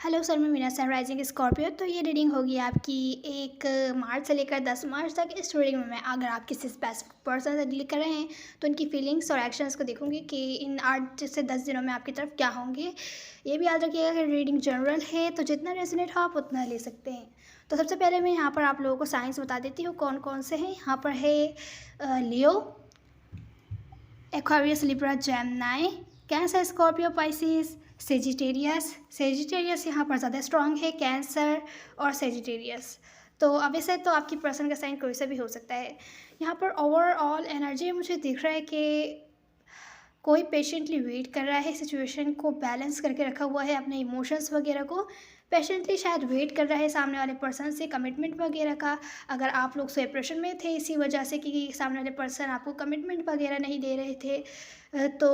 Hello sir, मैं Meena sunrising Scorpio. तो ये रीडिंग होगी आपकी 1 मार्च से लेकर 10 मार्च तक। इस रीडिंग में मैं अगर आप किसी स्पेसिफिक पर्सन से डील कर रहे हैं तो उनकी फीलिंग्स और एक्शंस को देखूंगी कि इन 8 से 10 दिनों में आपकी तरफ क्या होंगे। ये भी याद रखिएगा कि रीडिंग जनरल है, तो जितना रेजोनेट हो आप उतना ले सकते हैं। तो सबसे पहले मैं यहाँ पर आप लोगों को साइंस बता देती हूँ कौन कौन से हैं। यहाँ पर है Leo, Aquarius, Libra, Gemini, Cancer, Scorpio, Pisces, Sagittarius यहाँ पर ज़्यादा स्ट्रॉन्ग है, कैंसर और सेजिटेरियस। तो अब वैसे तो आपकी पर्सन का साइन कोई सा भी हो सकता है। यहाँ पर ओवरऑल एनर्जी मुझे दिख रहा है कि कोई पेशेंटली वेट कर रहा है, सिचुएशन को बैलेंस करके रखा हुआ है, अपने इमोशंस वगैरह को पेशेंटली शायद वेट कर रहा है सामने वाले पर्सन से कमिटमेंट वगैरह का। अगर आप लोग सेपरेशन में थे इसी वजह से कि सामने वाले पर्सन आपको कमिटमेंट वगैरह नहीं दे रहे थे, तो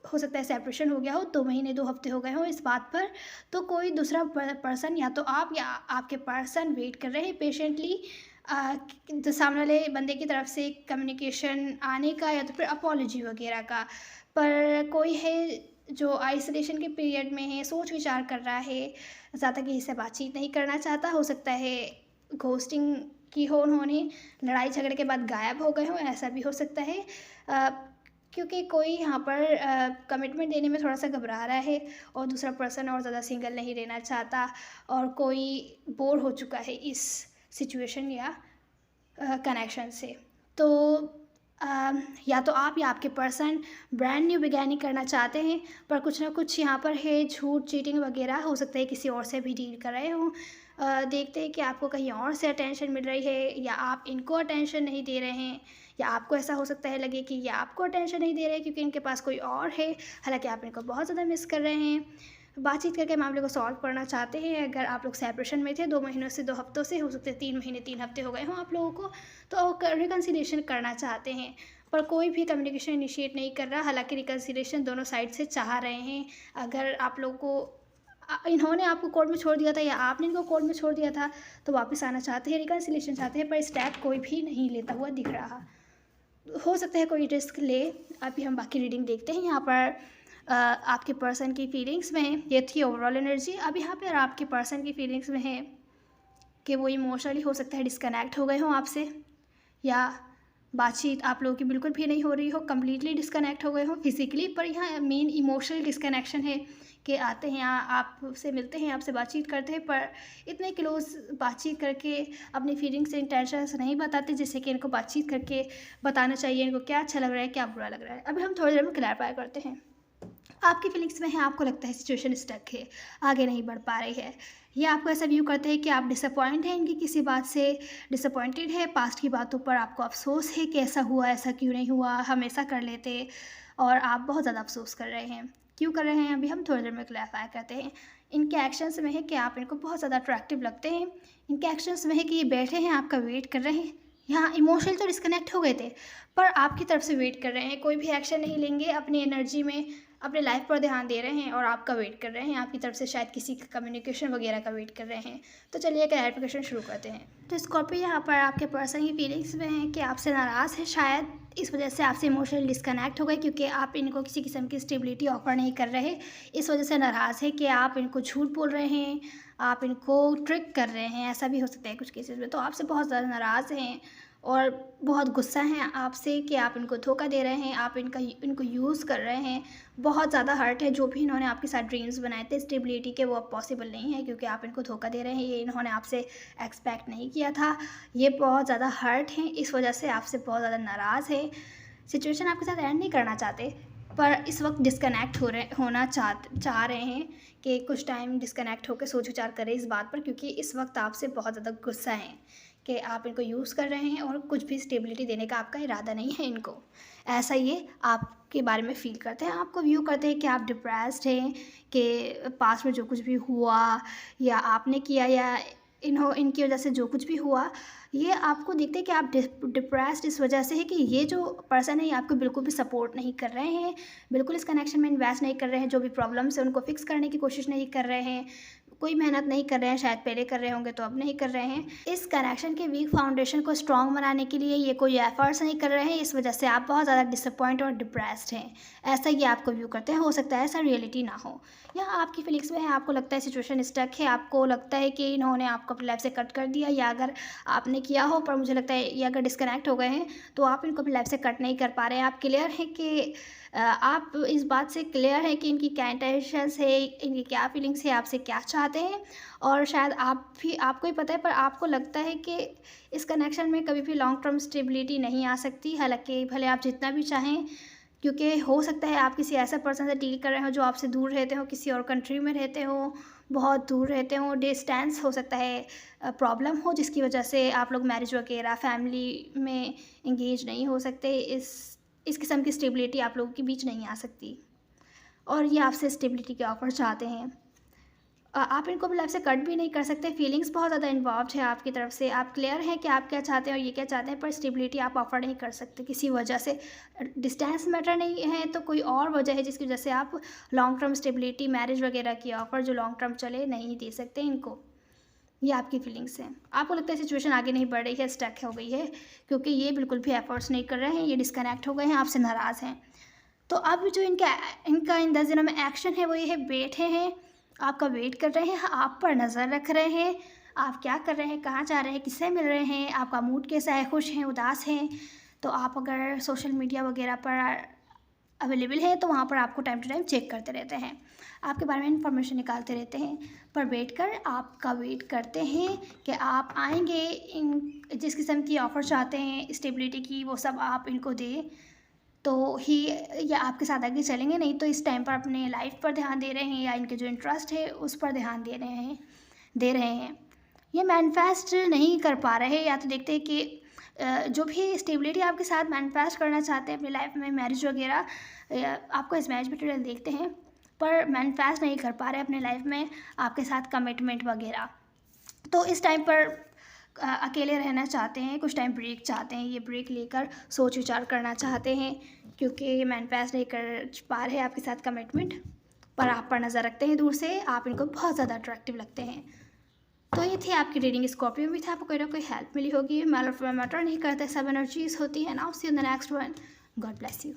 हो सकता है सेपरेशन हो गया हो, 2 महीने 2 हफ्ते हो गए हो इस बात पर। तो कोई दूसरा पर्सन, या तो आप या आपके पर्सन वेट कर रहे हैं पेशेंटली तो सामने वाले बंदे की तरफ से कम्युनिकेशन आने का या तो फिर अपॉलॉजी वगैरह का। पर कोई है जो आइसोलेशन के पीरियड में है, सोच विचार कर रहा है, ज़्यादा किसी से बातचीत नहीं करना चाहता। हो सकता है घोस्टिंग की हो उन्होंने, लड़ाई झगड़े के बाद गायब हो गए हो, ऐसा भी हो सकता है। क्योंकि कोई यहाँ पर कमिटमेंट देने में थोड़ा सा घबरा रहा है और दूसरा पर्सन और ज़्यादा सिंगल नहीं रहना चाहता, और कोई बोर हो चुका है इस सिचुएशन या कनेक्शन से। तो या तो आप या आपके पर्सन ब्रांड न्यू बिगैनिंग करना चाहते हैं, पर कुछ ना कुछ यहाँ पर है, झूठ, चीटिंग वगैरह हो सकता है, किसी और से भी डील कर रहे हो। देखते हैं कि आपको कहीं और से अटेंशन मिल रही है या आप इनको अटेंशन नहीं दे रहे हैं, या आपको ऐसा हो सकता है लगे कि ये आपको अटेंशन नहीं दे रहे हैं क्योंकि इनके पास कोई और है, हालांकि आप इनको बहुत ज़्यादा मिस कर रहे हैं। बातचीत करके मामले को सॉल्व करना चाहते हैं। अगर आप लोग सेपरेशन में थे 2 महीनों से 2 हफ्तों से, हो सकते हैं 3 महीने 3 हफ्ते हो गए हों आप लोगों को, तो रिकन्सिलेशन करना चाहते हैं, पर कोई भी कम्युनिकेशन इनिशिएट नहीं कर रहा। हालांकि रिकन्सिलेशन दोनों साइड से चाह रहे हैं। अगर आप लोगों को इन्होंने आपको कोर्ट में छोड़ दिया था या आपने इनको कोर्ट में छोड़ दिया था, तो वापस आना चाहते हैं, रिकन्सिलेशन चाहते हैं, पर स्टेप कोई भी नहीं लेता हुआ दिख रहा। हो सकता है कोई रिस्क ले। अभी हम बाकी रीडिंग देखते हैं। यहाँ पर आपके पर्सन की फीलिंग्स में है, ये थी ओवरऑल एनर्जी। अब यहाँ पर आपके पर्सन की फीलिंग्स में है कि वो इमोशनली हो सकता है डिस्कनेक्ट हो गए हों आपसे, या बातचीत आप लोगों की बिल्कुल भी नहीं हो रही हो, कम्प्लीटली डिस्कनेक्ट हो गए हो फिजिकली। पर यहाँ मेन इमोशनल डिस्कनेक्शन है कि आते हैं यहाँ, आपसे मिलते हैं, आपसे बातचीत करते हैं, पर इतने क्लोज बातचीत करके अपनी फीलिंग्स इंटेंशंस नहीं बताते जैसे कि इनको बातचीत करके बताना चाहिए, इनको क्या अच्छा लग रहा है, क्या बुरा लग रहा है। अभी हम थोड़ी देर में क्लैरिफाई करते हैं। आपकी फीलिंग्स में है, आपको लगता है सिचुएशन स्टक है, आगे नहीं बढ़ पा रही है, ये आपको ऐसा व्यू करते हैं कि आप डिसअपॉइंट हैं इनकी किसी बात से, डिसअपॉइंटेड है, पास्ट की बातों पर आपको अफसोस है कि ऐसा हुआ, ऐसा क्यों नहीं हुआ, हमेशा कर लेते, और आप बहुत ज़्यादा अफसोस कर रहे हैं। क्यों कर रहे हैं अभी हम थोड़ी देर में क्लैरिफाई करते हैं। इनके एक्शंस में है कि आप इनको बहुत ज़्यादा अट्रैक्टिव लगते हैं। इनके एक्शंस में है कि ये बैठे हैं, आपका वेट कर रहे हैं। यहाँ इमोशनल तो डिस्कनेक्ट हो गए थे, पर आपकी तरफ से वेट कर रहे हैं, कोई भी एक्शन नहीं लेंगे, अपनी एनर्जी में अपने लाइफ पर ध्यान दे रहे हैं और आपका वेट कर रहे हैं। आपकी तरफ से शायद किसी का कम्युनिकेशन वगैरह का वेट कर रहे हैं। तो चलिए क्लैरिफिकेशन शुरू करते हैं। तो स्कॉर्पियो यहाँ पर आपके पर्सन की फीलिंग्स में है कि आपसे नाराज़ है, शायद इस वजह से आपसे इमोशनली डिस्कनेक्ट हो गए क्योंकि आप इनको किसी किस्म की स्टेबिलिटी ऑफर नहीं कर रहे। इस वजह से नाराज़ है कि आप इनको झूठ बोल रहे हैं, आप इनको ट्रिक कर रहे हैं, ऐसा भी हो सकता है कुछ केसेस में। तो आपसे बहुत ज़्यादा नाराज़ हैं और बहुत गुस्सा हैं आपसे कि आप इनको धोखा दे रहे हैं, आप इनको यूज़ कर रहे हैं। बहुत ज़्यादा हर्ट है, जो भी इन्होंने आपके साथ ड्रीम्स बनाए थे स्टेबिलिटी के, वो अब पॉसिबल नहीं है क्योंकि आप इनको धोखा दे रहे हैं। ये इन्होंने आपसे एक्सपेक्ट नहीं किया था। ये बहुत ज़्यादा हर्ट हैं, इस वजह से आपसे बहुत ज़्यादा नाराज़ है। सिचुएशन आपके साथ एंड नहीं करना चाहते, पर इस वक्त डिस्कनेक्ट होना चाह रहे हैं कि कुछ टाइम डिस्कनेक्ट होकर सोच विचार करें इस बात पर, क्योंकि इस वक्त आपसे बहुत ज़्यादा गुस्सा है कि आप इनको यूज़ कर रहे हैं और कुछ भी स्टेबिलिटी देने का आपका इरादा नहीं है इनको। ऐसा ये आपके बारे में फ़ील करते हैं, आपको व्यू करते हैं कि आप डिप्रेस्ड हैं, कि पास्ट में जो कुछ भी हुआ या आपने किया या इनकी वजह से जो कुछ भी हुआ, ये आपको दिखते हैं कि आप डिप्रेस्ड इस वजह से है कि ये जो पर्सन है ये आपको बिल्कुल भी सपोर्ट नहीं कर रहे हैं, बिल्कुल इस कनेक्शन में इन्वेस्ट नहीं कर रहे हैं, जो भी प्रॉब्लम्स है उनको फिक्स करने की कोशिश नहीं कर रहे हैं, कोई मेहनत नहीं कर रहे हैं, शायद पहले कर रहे होंगे तो अब नहीं कर रहे हैं। इस कनेक्शन के वीक फाउंडेशन को स्ट्रॉन्ग बनाने के लिए ये कोई एफर्ट्स नहीं कर रहे हैं, इस वजह से आप बहुत ज़्यादा डिसअपॉइंट और डिप्रेस्ड हैं। ऐसा ये आपको व्यू करते हैं, हो सकता है ऐसा रियलिटी ना हो। यहाँ आपकी फीलिंग्स में है, आपको लगता है सिचुएशन स्टक है, आपको लगता है कि इन्होंने आपको अपनी लाइफ से कट कर दिया, या अगर आपने किया हो पर मुझे लगता है ये अगर डिस्कनेक्ट हो गए हैं तो आप इनको अपनी लाइफ से कट नहीं कर पा रहे हैं। आप क्लियर हैं कि आप इस बात से क्लियर हैं कि इनकी क्या इंटेंशंस है, इनकी क्या फीलिंग्स है, आपसे क्या चाहते हैं, और शायद आप भी, आपको ही पता है, पर आपको लगता है कि इस कनेक्शन में कभी भी लॉन्ग टर्म स्टेबिलिटी नहीं आ सकती। हालांकि भले आप जितना भी चाहें, क्योंकि हो सकता है आप किसी ऐसे पर्सन से डील कर रहे हो जो आपसे दूर रहते हो, किसी और कंट्री में रहते हो, बहुत दूर रहते हो, डिस्टेंस हो सकता है प्रॉब्लम हो, जिसकी वजह से आप लोग मैरिज वगैरह फैमिली में इंगेज नहीं हो सकते। इस किस्म की स्टेबिलिटी आप लोगों के बीच नहीं आ सकती, और ये आपसे स्टेबिलिटी के ऑफर चाहते हैं। आप इनको भी लाइफ से कट भी नहीं कर सकते, फीलिंग्स बहुत ज़्यादा इन्वॉल्व है आपकी तरफ से, आप क्लियर हैं कि आप क्या चाहते हैं और ये क्या चाहते हैं, पर स्टेबिलिटी आप ऑफर नहीं कर सकते किसी वजह से। डिस्टेंस मैटर नहीं है तो कोई और वजह है जिसकी वजह से आप लॉन्ग टर्म स्टेबिलिटी, मैरिज वगैरह की ऑफ़र जो लॉन्ग टर्म चले, नहीं दे सकते इनको। ये आपकी फीलिंग्स हैं, आपको लगता है सिचुएशन आगे नहीं बढ़ रही है, स्टक हो गई है, क्योंकि ये बिल्कुल भी एफर्ट्स नहीं कर रहे हैं, ये डिस्कनेक्ट हो गए हैं, आपसे नाराज़ हैं। तो अब जो इनका इनका इन 10 दिनों में एक्शन है वो ये है, बैठे हैं, आपका वेट कर रहे हैं, आप पर नज़र रख रहे हैं, आप क्या कर रहे हैं, कहाँ जा रहे हैं, किससे मिल रहे हैं, आपका मूड कैसा है, खुश हैं, उदास हैं। तो आप अगर सोशल मीडिया वगैरह पर अवेलेबल है तो वहाँ पर आपको टाइम टू टाइम चेक करते रहते हैं, आपके बारे में इन्फॉर्मेशन निकालते रहते हैं, पर बैठकर आपका वेट करते हैं कि आप आएंगे, इन जिस किस्म की ऑफ़र चाहते हैं स्टेबिलिटी की, वो सब आप इनको दें तो ही या आपके साथ आगे चलेंगे, नहीं तो इस टाइम पर अपने लाइफ पर ध्यान दे रहे हैं या इनके जो इंटरेस्ट है उस पर ध्यान दे रहे हैं। ये मैनिफेस्ट नहीं कर पा रहे, या तो देखते हैं कि जो भी स्टेबिलिटी आपके साथ मैनिफेस्ट करना चाहते हैं अपनी लाइफ में, मैरिज वगैरह, आपको इस मैच मटेरियल देखते हैं पर मैनिफेस्ट नहीं कर पा रहे अपने लाइफ में आपके साथ कमिटमेंट वगैरह। तो इस टाइम पर अकेले रहना चाहते हैं, कुछ टाइम ब्रेक चाहते हैं, ये ब्रेक लेकर सोच विचार करना चाहते हैं, क्योंकि ये मैनिफेस्ट नहीं कर पा रहे आपके साथ कमिटमेंट, पर आप पर नज़र रखते हैं दूर से, आप इनको बहुत ज़्यादा अट्रैक्टिव लगते हैं। तो ये थी आपकी रीडिंग, स्कॉर्पियो भी था, आपको कोई ना कोई हेल्प मिली होगी। मैटर नहीं करता, सब एनर्जीज होती है ना। See in the next one, God bless you.